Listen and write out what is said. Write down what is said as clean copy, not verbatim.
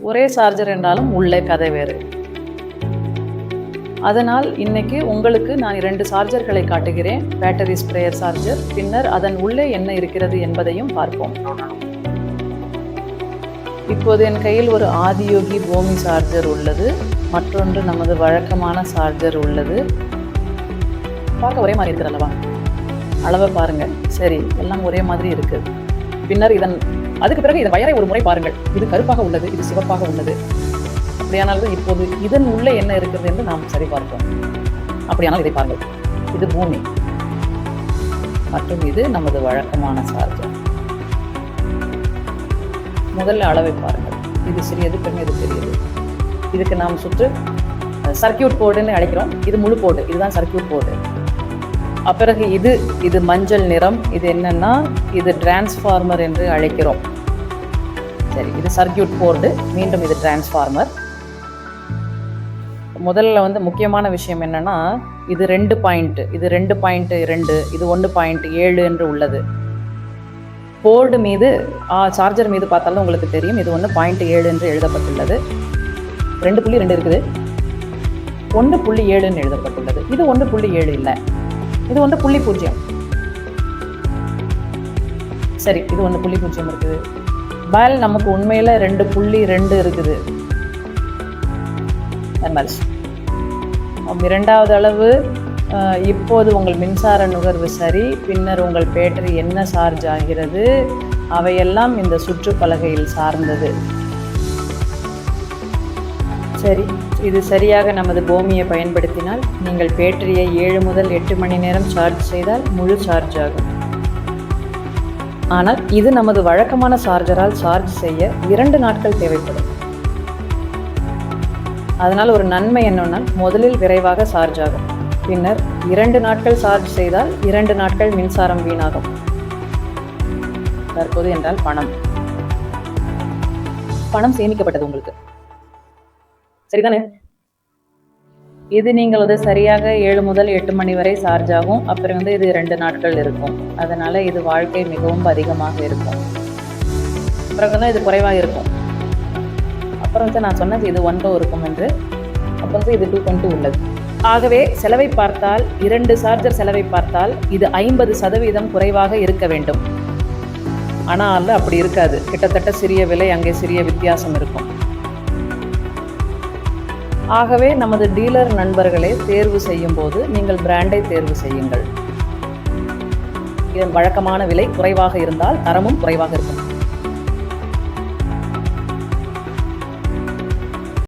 ஒரே சார்ஜர் என்றாலும் உள்ளே கதை வேறு. அதனால் இன்னைக்கு உங்களுக்கு நான் 2 சார்ஜர்களை காட்டுகிறேன். பேட்டரி ஸ்ப்ரேயர் சார்ஜர், பின்னர் அதன் உள்ளே என்ன இருக்கிறது என்பதையும் பார்ப்போம். இப்போது என் கையில் ஒரு ஆதியோகி பூமி சார்ஜர் உள்ளது, மற்றொன்று நமது வழக்கமான சார்ஜர் உள்ளது. பார்க்க ஒரே மாதிரி இருக்குது அல்லவா? அளவை பாருங்கள். சரி, எல்லாம் ஒரே மாதிரி இருக்குது. பின்னர் அதுக்கு பிறகு இதன் வயரை ஒரு முறை பாருங்கள். இது கருப்பாக உள்ளது, இது சிவப்பாக உள்ளது. அப்படியானாலும் இப்போது இதன் உள்ளே என்ன இருக்கிறது என்று நாம் சரி பார்ப்போம். அப்படியானால் இதை பாருங்கள். இது பூமி மற்றும் இது நமது வழக்கமான சார்ஜர். முதல்ல அளவை பாருங்கள். இது சிறியது, பிறகு இது பெரியது. இதுக்கு நாம் சுற்று சர்க்கியூட் போர்டுன்னு அழைக்கிறோம். இது முழு போர்டு, இதுதான் சர்க்கியூட் போர்டு. பிறகு இது மஞ்சள் நிறம். இது என்னன்னா, இது டிரான்ஸ்ஃபார்மர் என்று அழைக்கிறோம். சரி, இது சர்க்கியூட் போர்டு, மீண்டும் இது டிரான்ஸ்ஃபார்மர். முதல்ல முக்கியமான விஷயம் என்னன்னா, இது 2 பாயிண்ட், இது 2.2, இது 1.7 என்று உள்ளது. போர்டு மீது சார்ஜர் மீது பார்த்தாலும் உங்களுக்கு தெரியும், இது 1.7 என்று எழுதப்பட்டுள்ளது. 2.2 இருக்குது, 1.7 எழுதப்பட்டுள்ளது. இது 1.7 இல்லை, இது 1.0. சரி, இது 1.0 இருக்குது. பால் நமக்கு உண்மையில் 2.2 இருக்குது. இரண்டாவது அளவு, இப்போது உங்கள் மின்சார நுகர்வு சரி, பின்னர் உங்கள் பேட்டரி என்ன சார்ஜ் ஆகிறது, அவையெல்லாம் இந்த சுற்றுப்பலகையில் சார்ந்தது. சரி, இது சரியாக நமது பூமியை பயன்படுத்தினால் நீங்கள் பேட்டரியை 7 முதல் 8 மணி நேரம் சார்ஜ் செய்தால் முழு சார்ஜ் ஆகும். ஆனால் இது நமது வழக்கமான சார்ஜரால் சார்ஜ் செய்ய 2 நாட்கள் தேவைப்படும். அதனால் ஒரு நன்மை என்னன்னா, முதலில் விரைவாக சார்ஜ் ஆகும். பின்னர் 2 நாட்கள் சார்ஜ் செய்தால் 2 நாட்கள் மின்சாரம் வீணாகும். தற்போது என்றால் பணம் சேமிக்கப்பட்டது உங்களுக்கு, சரிதானே? இது நீங்கள் சரியாக 7 முதல் 8 மணி வரை சார்ஜ் ஆகும். அப்புறம் இது 2 நாட்கள் இருக்கும். அதனால இது வாழ்க்கை மிகவும் அதிகமாக இருக்கும். அப்புறம் இது குறைவாக இருக்கும். அப்புறம் நான் சொன்னது இது 1 இருக்கும் என்று. அப்புறம் இது 2.2 உள்ளது. ஆகவே செலவை பார்த்தால், 2 சார்ஜர் செலவை பார்த்தால் இது 50% குறைவாக இருக்க வேண்டும். ஆனால் அப்படி இருக்காது. கிட்டத்தட்ட சிறிய விலை, அங்கே சிறிய வித்தியாசம் இருக்கும். ஆகவே நமது டீலர் நண்பர்களை தேர்வு செய்யும் போது நீங்கள் பிராண்டை தேர்வு செய்யுங்கள். இதன் வழக்கமான விலை குறைவாக இருந்தால் தரமும் குறைவாக இருக்கும்.